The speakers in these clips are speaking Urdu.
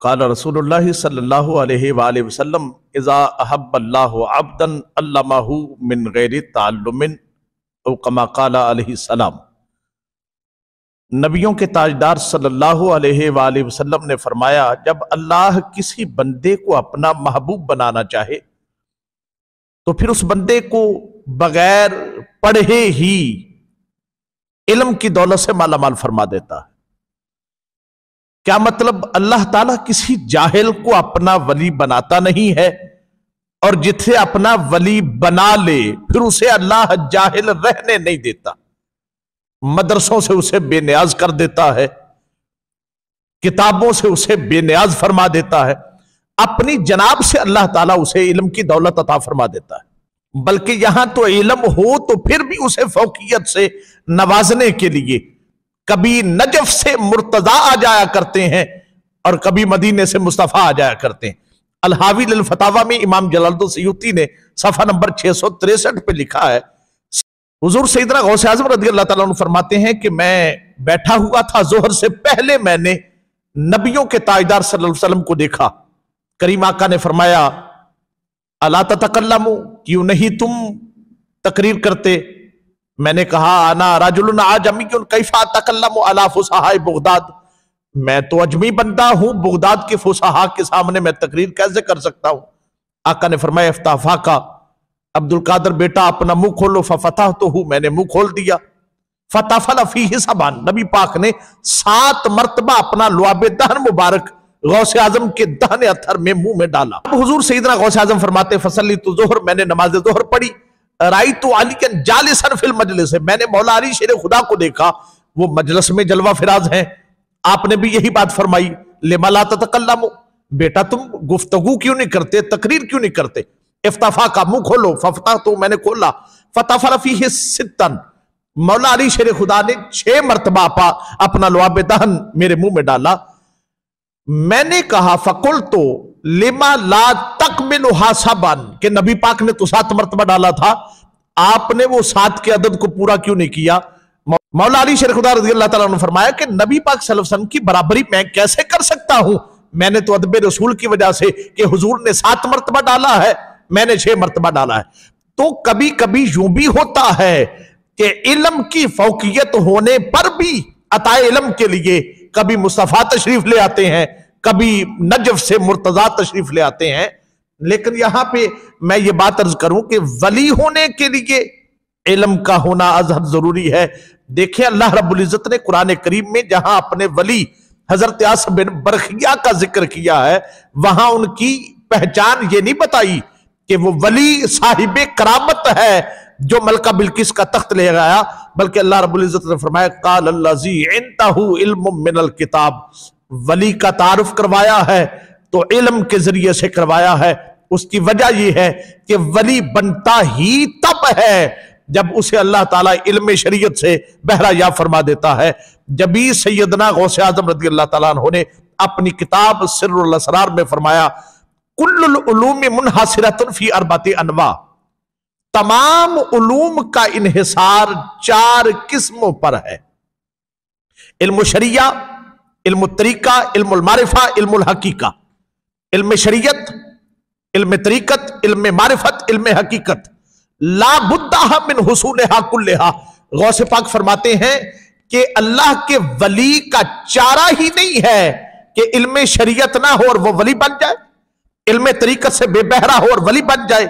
قال رسول اللہ صلی اللہ علیہ وآلہ وسلم اذا احب اللہ عبدا علمہ من غیر تعلم او کما قال علیہ السلام۔ نبیوں کے تاجدار صلی اللہ علیہ وآلہ وسلم نے فرمایا، جب اللہ کسی بندے کو اپنا محبوب بنانا چاہے تو پھر اس بندے کو بغیر پڑھے ہی علم کی دولت سے مالا مال فرما دیتا ہے۔ کیا مطلب؟ اللہ تعالیٰ کسی جاہل کو اپنا ولی بناتا نہیں ہے، اور جتنے اپنا ولی بنا لے پھر اسے اللہ جاہل رہنے نہیں دیتا، مدرسوں سے اسے بے نیاز کر دیتا ہے، کتابوں سے اسے بے نیاز فرما دیتا ہے، اپنی جناب سے اللہ تعالیٰ اسے علم کی دولت عطا فرما دیتا ہے۔ بلکہ یہاں تو علم ہو تو پھر بھی اسے فوقیت سے نوازنے کے لیے کبھی نجف سے مرتضیٰ آ جایا کرتے ہیں اور کبھی مدینے سے مصطفیٰ آ جایا کرتے ہیں۔ الحاوی للفتاوی میں امام جلال الدین سیوطی نے صفحہ نمبر 663 پہ لکھا ہے، حضور سیدنا غوث اعظم رضی اللہ تعالیٰ عنہ فرماتے ہیں کہ میں بیٹھا ہوا تھا، ظہر سے پہلے میں نے نبیوں کے تاجدار صلی اللہ علیہ وسلم کو دیکھا۔ کریم آقا نے فرمایا، الا تتکلموا، کیوں نہیں تم تقریر کرتے؟ میں نے کہا، انا رجل اعجمی کیف اتکلم علی فصحاء بغداد، میں تو اجمی بندہ ہوں، بغداد کے فصحاء کے سامنے میں تقریر کیسے کر سکتا ہوں؟ آقا نے فرمایا، افتح فاکا، عبد القادر بیٹا اپنا منہ کھولو، ففتحتہ، میں نے منہ کھول دیا، فتفل فیہ سبعا، نبی پاک نے 7 مرتبہ اپنا لعاب دہن مبارک غوث اعظم کے دہن اتھر میں منہ میں ڈالا۔ اب حضور سیدنا غوث اعظم فرماتے، فصلیت الظہر، میں نے نماز ظہر پڑھی، رأیت علی جالسا فی المجلس، میں نے مولا علی شیر خدا کو دیکھا، وہ مجلس میں جلوہ فراز ہیں۔ آپ نے بھی یہی بات فرمائی، لما لا تتکلموا، بیٹا تم گفتگو کیوں نہیں کرتے، تقریر کیوں نہیں کرتے؟ افتفا کا، منہ کھولو، ففتحتو، میں نے کھولا، فتفل فیہ 6، مولا علی شیر خدا نے 6 مرتبہ اپنا لعاب دہن میرے منہ میں ڈالا۔ میں نے کہا، فقلت لما لا تکملھا 7، کہ نبی پاک نے تو 7 مرتبہ ڈالا تھا، آپ نے وہ 7 کے عدد کو پورا کیوں نہیں کیا؟ مولا علی شیر خدا رضی اللہ تعالیٰ عنہ فرمایا کہ نبی پاک صلی اللہ علیہ وسلم کی برابری میں کیسے کر سکتا ہوں؟ میں نے تو ادب رسول کی وجہ سے کہ حضور نے 7 مرتبہ ڈالا ہے، میں نے 6 مرتبہ ڈالا ہے۔ تو کبھی کبھی یوں بھی ہوتا ہے کہ علم کی فوقیت ہونے پر بھی عطا علم کے لیے کبھی مصطفیٰ تشریف لے آتے ہیں، کبھی نجف سے مرتضیٰ تشریف لے آتے ہیں۔ لیکن یہاں پہ میں یہ بات عرض کروں کہ ولی ہونے کے لیے علم کا ہونا ازحد ضروری ہے۔ دیکھیں اللہ رب العزت نے قرآن کریم میں جہاں اپنے ولی حضرت عاصم بن برخیہ کا ذکر کیا ہے، وہاں ان کی پہچان یہ نہیں بتائی کہ وہ ولی صاحب کرامت ہے جو ملکہ بلقیس کا تخت لے گیا، بلکہ اللہ رب العزت نے فرمایا، قال الذی عنده علم من الکتاب، ولی کا تعارف کروایا ہے تو علم کے ذریعے سے کروایا ہے۔ اس کی وجہ یہ ہے کہ ولی بنتا ہی تب ہے جب اسے اللہ تعالیٰ علم شریعت سے بہرہ یا فرما دیتا ہے۔ جبھی سیدنا غوث اعظم رضی اللہ تعالیٰ عنہ نے اپنی کتاب سر الاسرار میں فرمایا، کل العلوم منحصرۃ فی 4 انواع، تمام علوم کا انحصار 4 قسموں پر ہے، علم شریعہ، علم طریقہ، علم المعرفہ، علم الحقیقہ۔ علم شریعت، علم طریقت، علم معرفت، علم حقیقت، لا بدھا من حصولہا کلہا۔ غوث پاک فرماتے ہیں کہ اللہ کے ولی کا چارہ ہی نہیں ہے کہ علم شریعت نہ ہو اور وہ ولی بن جائے، علم طریقت سے بے بہرہ ہو اور ولی بن جائے،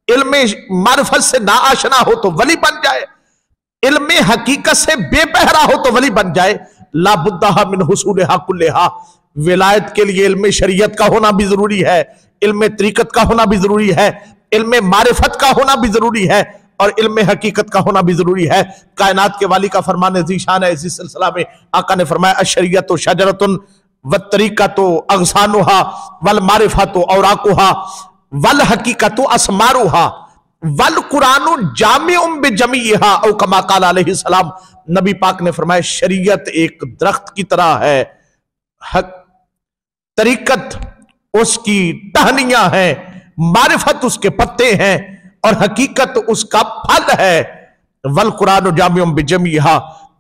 علم معرفت سے نا آشنا ہو تو ولی بن جائے، علم حقیقت سے بے بہرہ ہو تو ولی بن جائے۔ لا بدھا من حصولہا کلہا، ولایت کے لیے علم شریعت کا ہونا بھی ضروری ہے، علم طریقت کا ہونا بھی ضروری ہے، علم معرفت کا ہونا بھی ضروری ہے، اور علم حقیقت کا ہونا بھی ضروری ہے۔ کائنات کے والی کا فرمان ذیشان ہے، اسی سلسلہ میں آقا نے فرمایا، الشریعۃ شجرۃ والطریقۃ اغصانھا والمعرفۃ اوراقھا والحقیقۃ اسمارھا والقرآن جامع بجمیعھا او کما قال علیہ السلام۔ نبی پاک نے فرمایا، شریعت ایک درخت کی طرح ہے، طریقت اس کی ٹہنیاں ہیں، معرفت اس کے پتے ہیں، اور حقیقت اس کا پھل ہے۔ والقرآن جامع بجمیعھا،